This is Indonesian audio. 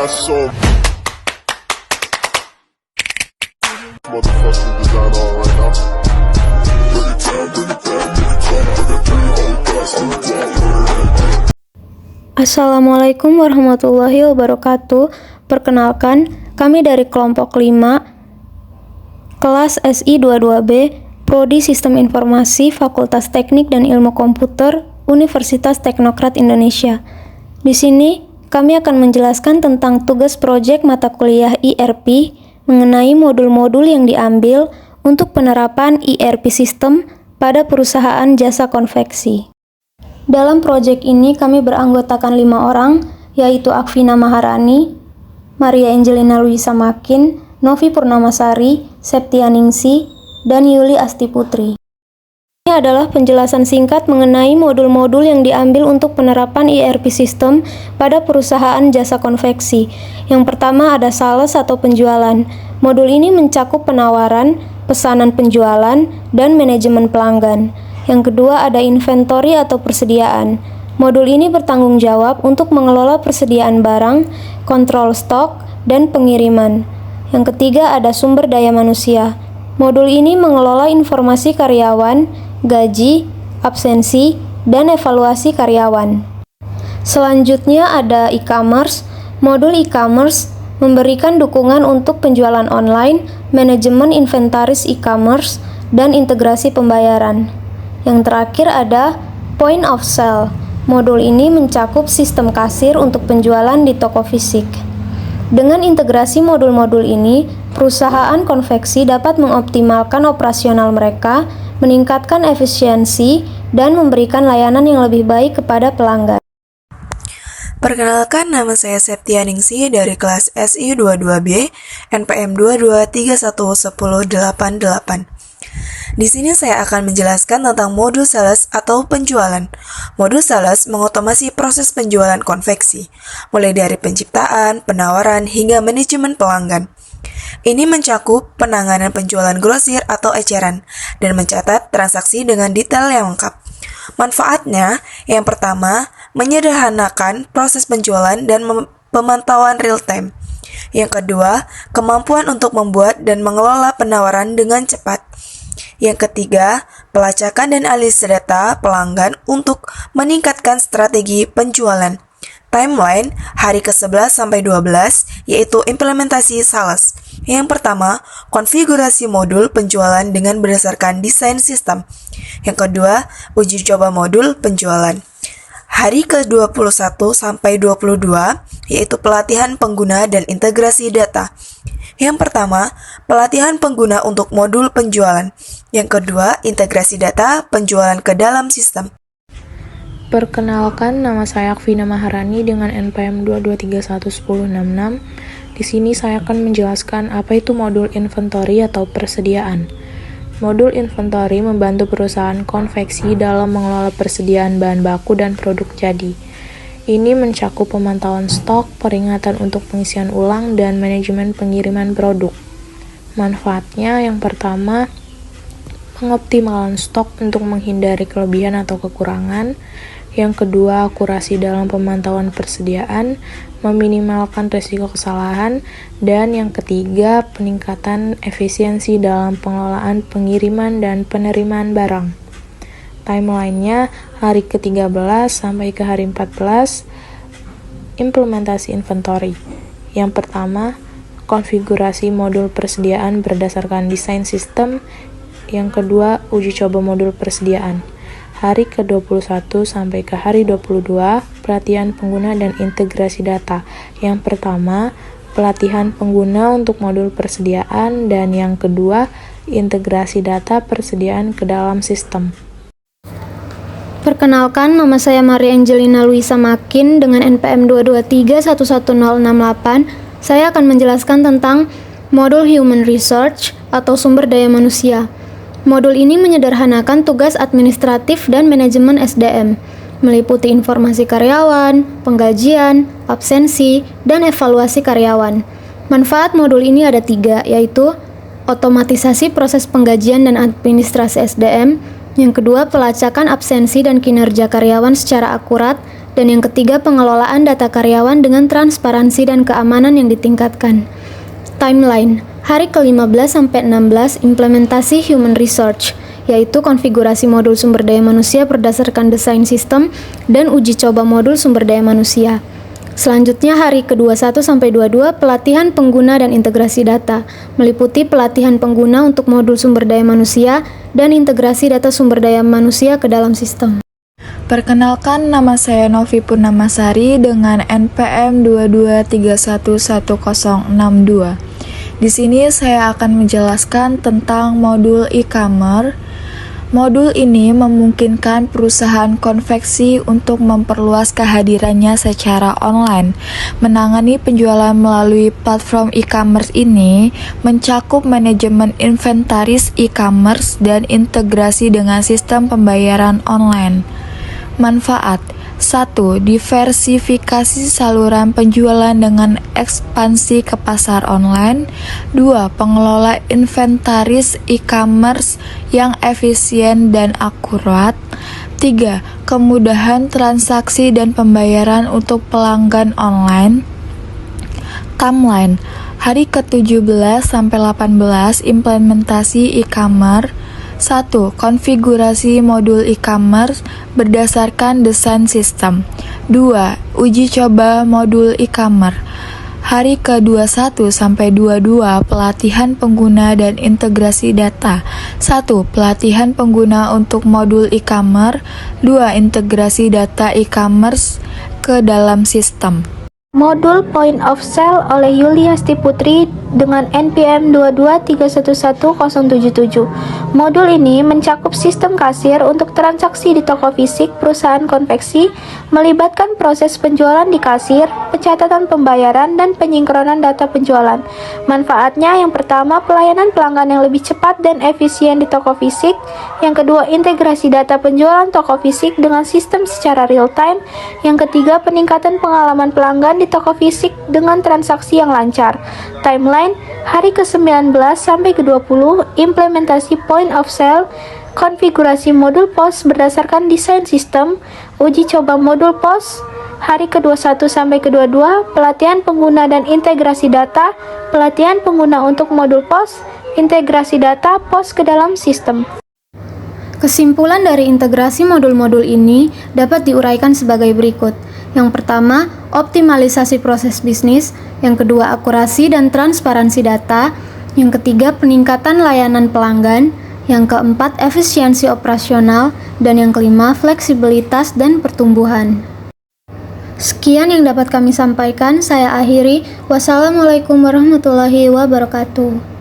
got some motherfucking design on right now. Bring it down, bring it down, bring it down, bring it down, hold fast, hold down. Assalamualaikum warahmatullahi wabarakatuh. Perkenalkan, kami dari kelompok 5 kelas SI 22B Prodi Sistem Informasi Fakultas Teknik dan Ilmu Komputer Universitas Teknokrat Indonesia. Di sini kami akan menjelaskan tentang tugas proyek mata kuliah ERP mengenai modul-modul yang diambil untuk penerapan ERP sistem pada perusahaan jasa konveksi. Dalam proyek ini kami beranggotakan 5 orang, yaitu Akvina Maharani, Maria Angelina Luisa Makin, Novi Purnamasari, Septianingsi, dan Yuli Astiputri. Ini adalah penjelasan singkat mengenai modul-modul yang diambil untuk penerapan ERP sistem pada perusahaan jasa konveksi. Yang pertama ada sales atau penjualan. Modul ini mencakup penawaran, pesanan penjualan, dan manajemen pelanggan. Yang kedua ada inventory atau persediaan. Modul ini bertanggung jawab untuk mengelola persediaan barang, kontrol stok, dan pengiriman. Yang ketiga ada sumber daya manusia. Modul ini mengelola informasi karyawan, gaji, absensi, dan evaluasi karyawan. Selanjutnya ada e-commerce. Modul e-commerce memberikan dukungan untuk penjualan online, manajemen inventaris e-commerce, dan integrasi pembayaran. Yang terakhir ada point of sale. Modul ini mencakup sistem kasir untuk penjualan di toko fisik. Dengan integrasi modul-modul ini, perusahaan konveksi dapat mengoptimalkan operasional mereka, meningkatkan efisiensi, dan memberikan layanan yang lebih baik kepada pelanggan. Perkenalkan, nama saya Septianingsi dari kelas SI 22B, NPM 22311088. Di sini saya akan menjelaskan tentang modul sales atau penjualan. Modul sales mengotomasi proses penjualan konveksi, mulai dari penciptaan, penawaran, hingga manajemen pelanggan. Ini mencakup penanganan penjualan grosir atau eceran, dan mencatat transaksi dengan detail yang lengkap. Manfaatnya, yang pertama, menyederhanakan proses penjualan dan pemantauan real time. Yang kedua, kemampuan untuk membuat dan mengelola penawaran dengan cepat. Yang ketiga, pelacakan dan analisis data pelanggan untuk meningkatkan strategi penjualan. Timeline hari ke-11 sampai 12 yaitu implementasi sales. Yang pertama, konfigurasi modul penjualan dengan berdasarkan desain sistem. Yang kedua, uji coba modul penjualan. Hari ke-21 sampai 22 yaitu pelatihan pengguna dan integrasi data. Yang pertama, pelatihan pengguna untuk modul penjualan. Yang kedua, integrasi data penjualan ke dalam sistem. Perkenalkan, nama saya Akvina Maharani dengan NPM 22311066. Di sini saya akan menjelaskan apa itu modul inventory atau persediaan. Modul inventory membantu perusahaan konveksi dalam mengelola persediaan bahan baku dan produk jadi. Ini mencakup pemantauan stok, peringatan untuk pengisian ulang, dan manajemen pengiriman produk. Manfaatnya yang pertama, pengoptimalan stok untuk menghindari kelebihan atau kekurangan. Yang kedua, akurasi dalam pemantauan persediaan, meminimalkan risiko kesalahan. Dan yang ketiga, peningkatan efisiensi dalam pengelolaan pengiriman dan penerimaan barang. Timelinenya hari ke-13 sampai ke hari 14, implementasi inventory. Yang pertama, konfigurasi modul persediaan berdasarkan desain sistem. Yang kedua, uji coba modul persediaan. Hari ke-21 sampai ke hari 22, pelatihan pengguna dan integrasi data. Yang pertama, pelatihan pengguna untuk modul persediaan, dan yang kedua, integrasi data persediaan ke dalam sistem. Perkenalkan, nama saya Maria Angelina Luisa Makin dengan NPM 223111068. Saya akan menjelaskan tentang modul Human Research atau sumber daya manusia. Modul ini menyederhanakan tugas administratif dan manajemen SDM, meliputi informasi karyawan, penggajian, absensi, dan evaluasi karyawan. Manfaat modul ini ada 3, yaitu otomatisasi proses penggajian dan administrasi SDM. Yang kedua, pelacakan absensi dan kinerja karyawan secara akurat. Dan yang ketiga, pengelolaan data karyawan dengan transparansi dan keamanan yang ditingkatkan. Timeline, hari ke-15 sampai 16 implementasi Human Research, yaitu konfigurasi modul sumber daya manusia berdasarkan desain sistem dan uji coba modul sumber daya manusia. Selanjutnya hari ke-21 sampai 22 pelatihan pengguna dan integrasi data, meliputi pelatihan pengguna untuk modul sumber daya manusia dan integrasi data sumber daya manusia ke dalam sistem. Perkenalkan, nama saya Novi Purnamasari dengan NPM 22311062. Di sini saya akan menjelaskan tentang modul e-commerce. Modul ini memungkinkan perusahaan konveksi untuk memperluas kehadirannya secara online. Menangani penjualan melalui platform e-commerce ini mencakup manajemen inventaris e-commerce dan integrasi dengan sistem pembayaran online. Manfaat 1. Diversifikasi saluran penjualan dengan ekspansi ke pasar online. 2. Pengelola inventaris e-commerce yang efisien dan akurat. 3. Kemudahan transaksi dan pembayaran untuk pelanggan online. Timeline, hari ke-17 sampai 18 implementasi e-commerce. 1. Konfigurasi modul e-commerce berdasarkan desain sistem. 2. Uji coba modul e-commerce. Hari ke-21 sampai 22 pelatihan pengguna dan integrasi data. 1. Pelatihan pengguna untuk modul e-commerce. 2. Integrasi data e-commerce ke dalam sistem. Modul Point of Sale oleh Yuliasti Putri dengan NPM 223111077. Modul ini mencakup sistem kasir untuk transaksi di toko fisik perusahaan konveksi, melibatkan proses penjualan di kasir, pencatatan pembayaran, dan penyinkronan data penjualan. Manfaatnya yang pertama, pelayanan pelanggan yang lebih cepat dan efisien di toko fisik. Yang kedua, integrasi data penjualan toko fisik dengan sistem secara real time. Yang ketiga, peningkatan pengalaman pelanggan di toko fisik dengan transaksi yang lancar. Timeline, hari ke-19 sampai ke-20 implementasi point of sale, konfigurasi modul POS berdasarkan desain sistem, uji coba modul POS. Hari ke-21 sampai ke-22 pelatihan pengguna dan integrasi data, pelatihan pengguna untuk modul POS, integrasi data POS ke dalam sistem. Kesimpulan dari integrasi modul-modul ini dapat diuraikan sebagai berikut. Yang pertama, optimalisasi proses bisnis. Yang kedua, akurasi dan transparansi data. Yang ketiga, peningkatan layanan pelanggan. Yang keempat, efisiensi operasional. Dan yang kelima, fleksibilitas dan pertumbuhan. Sekian yang dapat kami sampaikan. Saya akhiri. Wassalamualaikum warahmatullahi wabarakatuh.